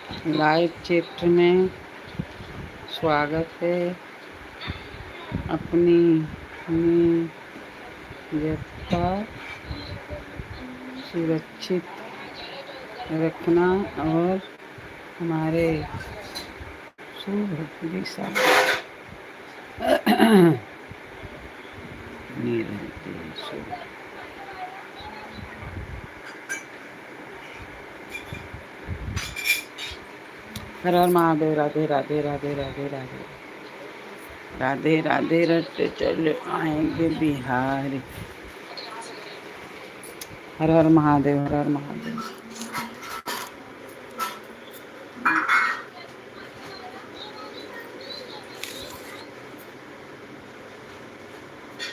Live चित्र में स्वागत है। अपनी निजता सुरक्षित रखना और हमारे शुभ दिशा निरंतर। हर हर महादेव। राधे राधे राधे राधे राधे राधे राधे रटते चले आएंगे बिहारी। हर हर महादेव, हर हर महादेव।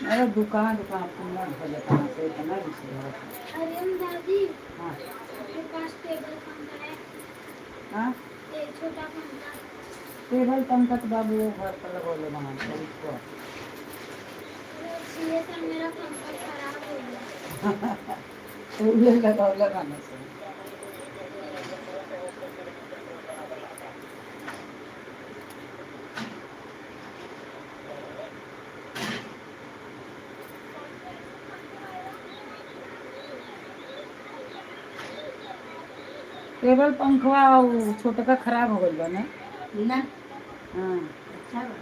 अरे दुकान दुकान अपना भले कहाँ से इतना रिश्तेदार। अरे दादी, हाँ आपके पास टेबल पंखा है? हाँ, एक छोटा पंखा। टेबल पंखा तो बाबू वो घर पर लगोले बना इसको। ये सर मेरा पंखा खराब हो गया। तो लगाना से टेबल पंखवा छोटा का खराब हो गया ना। ना हाँ अच्छा बा।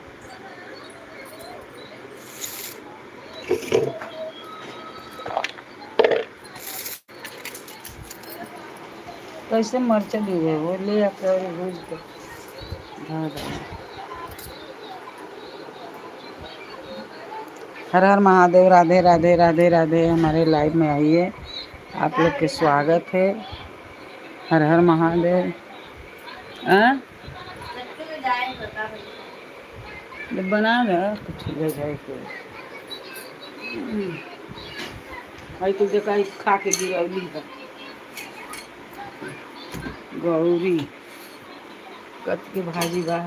कैसे मर्चा दी है वो ले आके और भूज के हाँ। हर हर महादेव। राधे राधे राधे राधे। हमारे लाइव में आइए, आप लोग के स्वागत है। हर हर महादेव। बना रहा कुछ ले जाए के भाई तू देखा खा के गिरौली है गौरी कत के भाजी बा।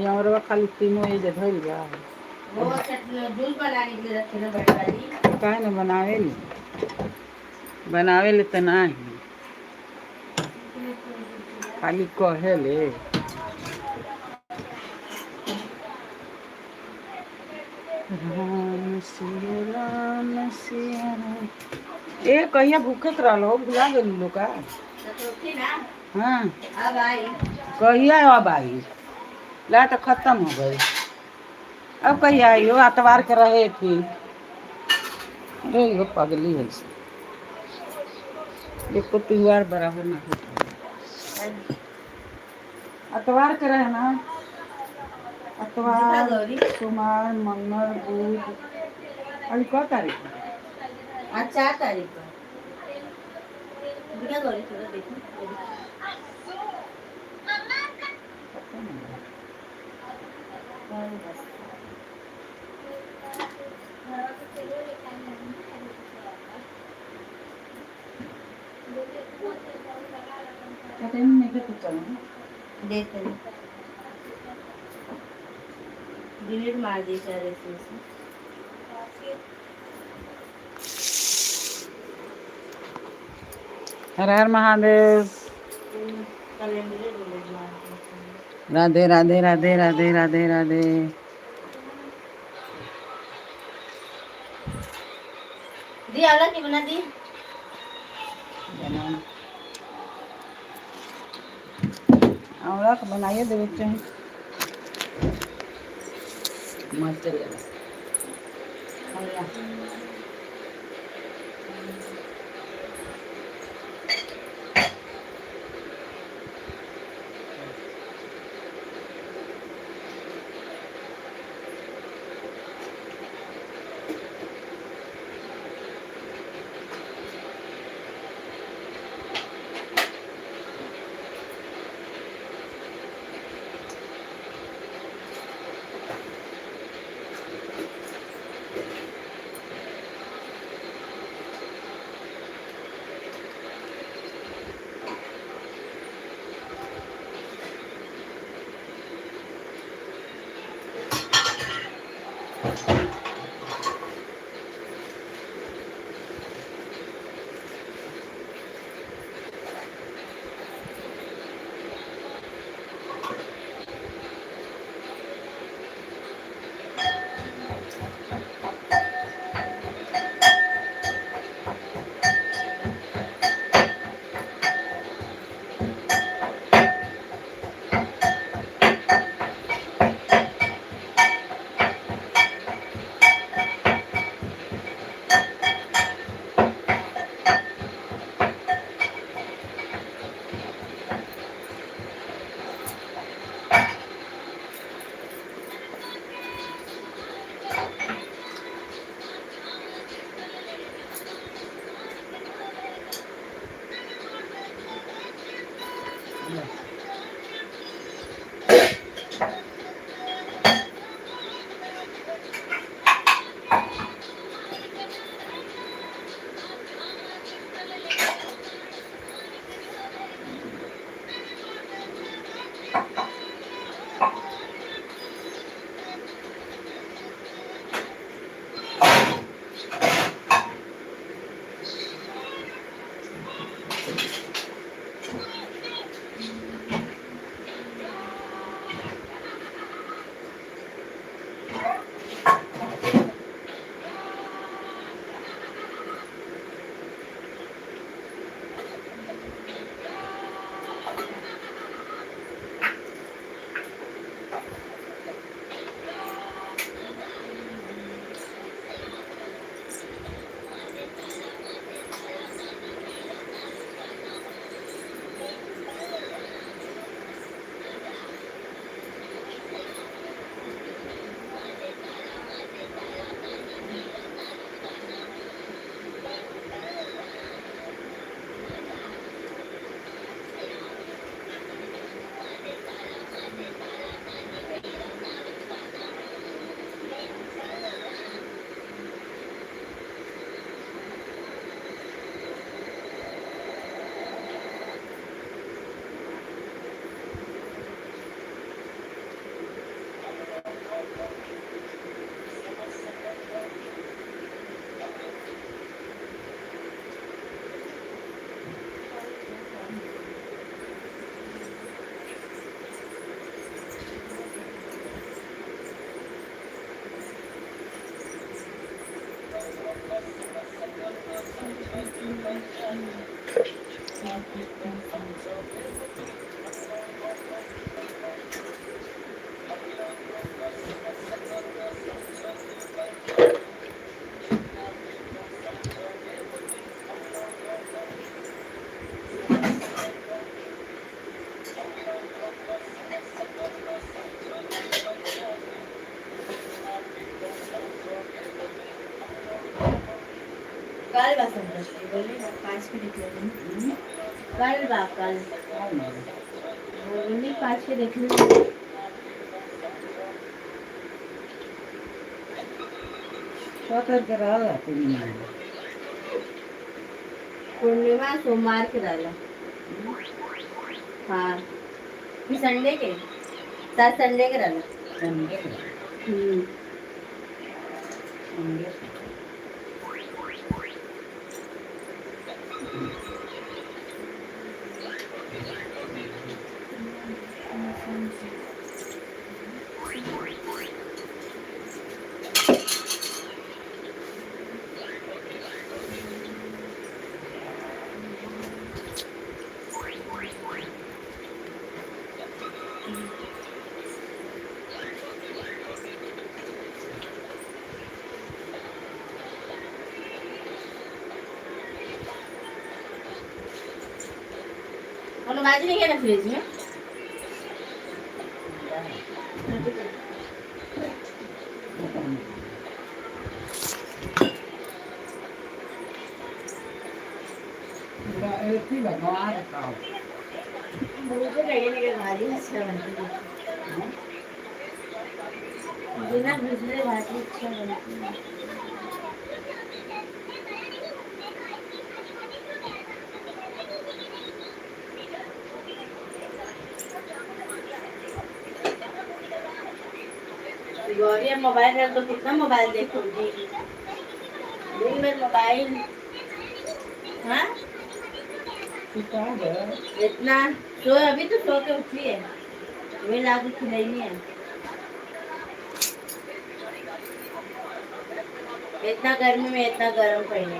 और खाली तीनों ये धल गया वो जूस बनाने के लिए रखे ना बड़ी वाली। काहे न बनावे ले तो नहीं खाली कहे ले। राम सिया राम सिया राम। ए कहिया भूखत रहलो भुला गेली लोग का। हाँ अब आई कहिया अब आई ला तो खत्म हो गई। अब कहिया आई हो अतवार के रहे थी। अरे यो पगली है देखो त्योहार बराबर ना होता। अतवार के रहे ना। अतवार सोमवार मंगल बुध अभी क तारीख है? आज 4 तारीख को। बिना गौरी थोड़ा देखो। कहते नहीं कि तू चल देते डिलीट मार दी सारे इसमें। हर हर महादेव। कैलेंडर डिलीट मार दी। राधे राधे राधे राधे राधे राधे। दी अलग की बना दी। आवड़ा तो बनाइए देवे चाहिए मस्त चलेगा। काल बा संकष्टी बोलली ना 5 के देखले काल बा काल बोलली 5 के देखले पूर्णिमा सोमवार के डाला हाँ मी संडे के 7 संडे के डाला और भाजी नहीं है ना फ्रिज में मुझे लगे नहीं कि भाजी अच्छा बनती है बिना भुजले भाजी अच्छा बनती है गौरी अब मोबाइल रख दो कितना मोबाइल देखोगी दिन भर मोबाइल हाँ इतना सो अभी तो सो के उठी है वे ला के खिलाई नहीं है इतना गर्मी में इतना गर्म पहने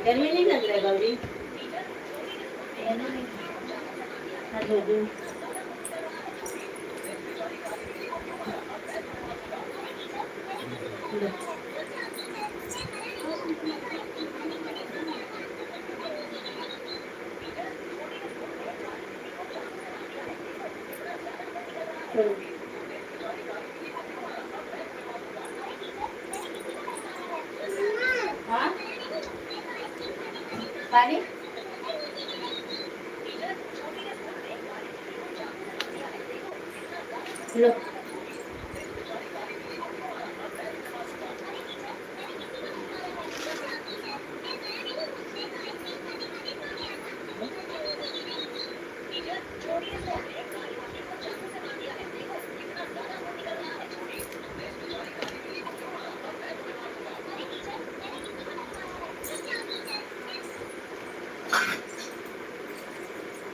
गर्मी नहीं लग रहा है गौरी हाँ धो दूँ चलो पानी लो।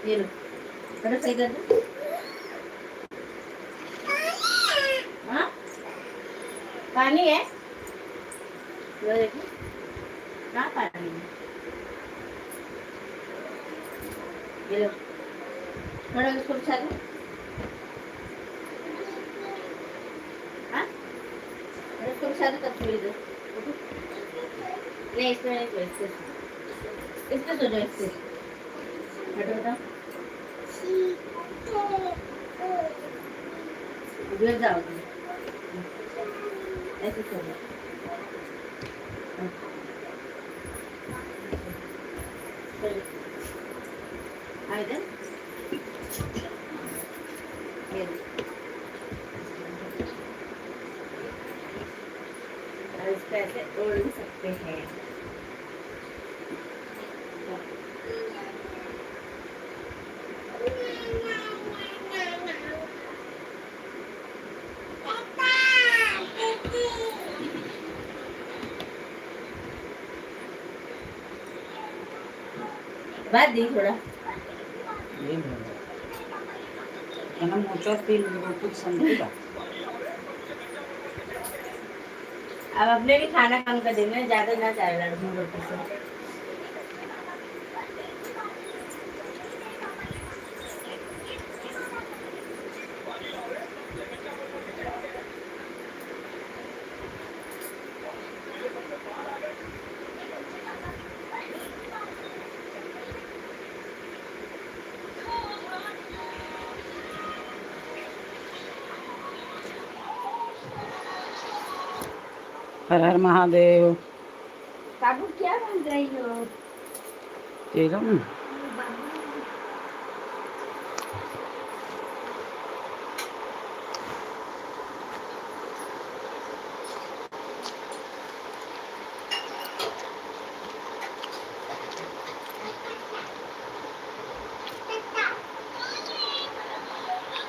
ये लो, थोड़ा सही कर दो। हाँ, पानी है, लो देखो। हाँ, पानी है, ये लो, थोड़ा इसको बिछा दो। हाँ, थोड़ा इसको बिछा दो, तब छोड़ दो। नहीं, इसमें नहीं, इसमें सो जाओ, इससे हटो, बताओ, गिर जाओगे, ऐसे सो जाओ। हाँ, चलो, आ इधर, ये लो। और इसको ऐसे ओढ़ भी सकते हैं। बात दी थोड़ा। ये जन्म ऊंचा तेल कुछ समझेगा। अब अपने भी खाना कम कर देंगे, ज्यादा ना चाहे लड़की रोटी से। हर हर महादेव। काबू क्या बन रही हो? तेरा